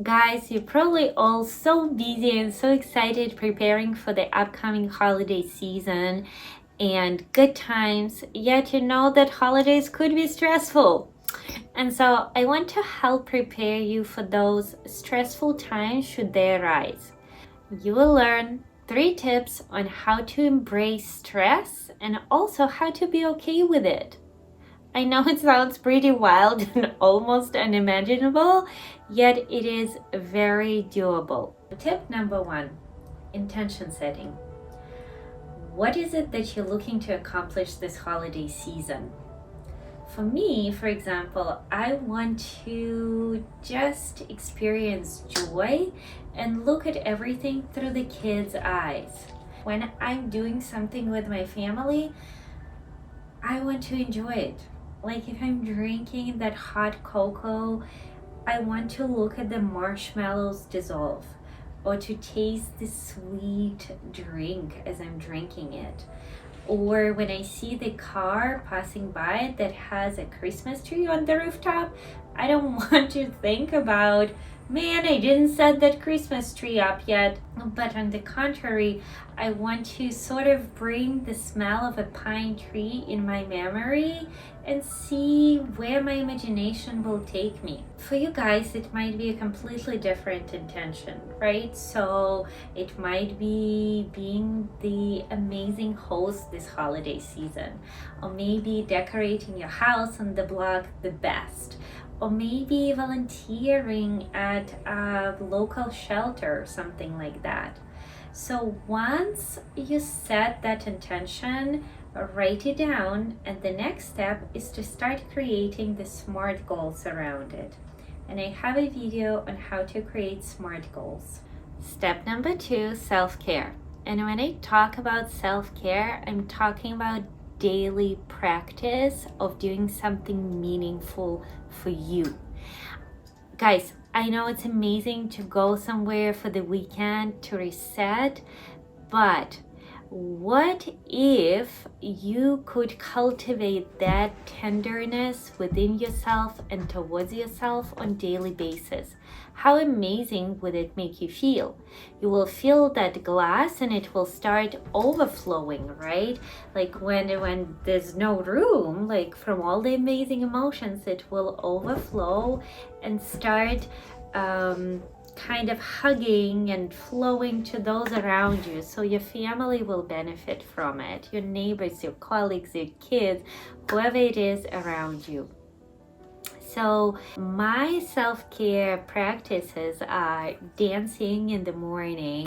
Guys, you're probably all so busy and so excited preparing for the upcoming holiday season and good times, yet you know that holidays could be stressful. And so I want to help prepare you for those stressful times should they arise. You will learn 3 tips on how to embrace stress and also how to be okay with it. I know it sounds pretty wild and almost unimaginable, yet it is very doable. Tip number 1, intention setting. What is it that you're looking to accomplish this holiday season? For me, for example, I want to just experience joy and look at everything through the kids' eyes. When I'm doing something with my family, I want to enjoy it. Like if I'm drinking that hot cocoa, I want to look at the marshmallows dissolve or to taste the sweet drink as I'm drinking it. Or when I see the car passing by that has a Christmas tree on the rooftop, I don't want to think about, man, I didn't set that Christmas tree up yet. But on the contrary, I want to sort of bring the smell of a pine tree in my memory and see where my imagination will take me. For you guys, it might be a completely different intention, right? So it might be being the amazing host this holiday season, or maybe decorating your house on the block the best, or maybe volunteering at a local shelter or something like that. So once you set that intention, write it down, and the next step is to start creating the SMART goals around it. And I have a video on how to create SMART goals. Step number 2, self-care. And when I talk about self-care, I'm talking about daily practice of doing something meaningful for you. Guys, I know it's amazing to go somewhere for the weekend to reset, but what if you could cultivate that tenderness within yourself and towards yourself on a daily basis? How amazing would it make you feel? You will fill that glass and it will start overflowing, right? Like when there's no room, like from all the amazing emotions, it will overflow and start kind of hugging and flowing to those around you. So your family will benefit from it, your neighbors, your colleagues, your kids, whoever it is around you. So my self-care practices are dancing in the morning,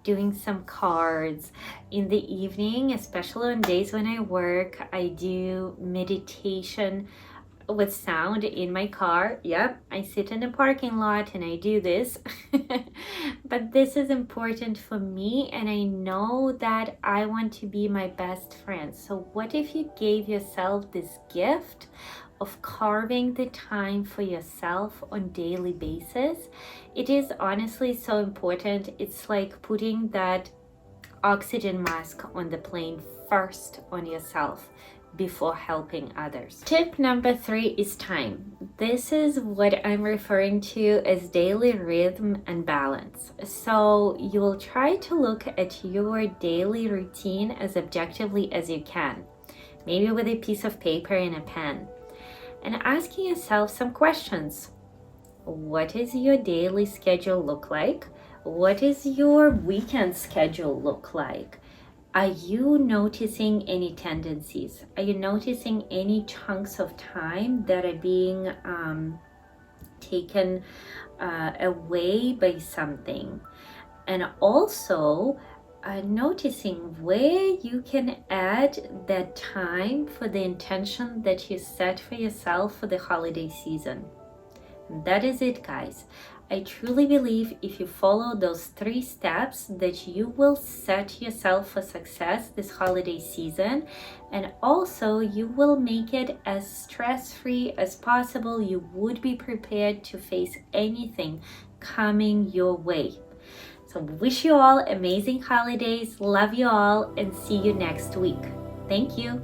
doing some cards in the evening, especially on days when I work. I do meditation with sound in my car. Yep, I sit in a parking lot and I do this. But this is important for me, and I know that I want to be my best friend. So what if you gave yourself this gift of carving the time for yourself on daily basis? It is honestly so important. It's like putting that oxygen mask on the plane first on yourself before helping others. Tip number 3 is time. This is what I'm referring to as daily rhythm and balance. So you will try to look at your daily routine as objectively as you can, maybe with a piece of paper and a pen, and asking yourself some questions. What does your daily schedule look like? What does your weekend schedule look like? Are you noticing any tendencies? Are you noticing any chunks of time that are being taken away by something? And also noticing where you can add that time for the intention that you set for yourself for the holiday season. And that is it, guys. I truly believe if you follow those 3 steps that you will set yourself for success this holiday season, and also you will make it as stress-free as possible. You would be prepared to face anything coming your way. So wish you all amazing holidays, love you all, and see you next week. Thank you.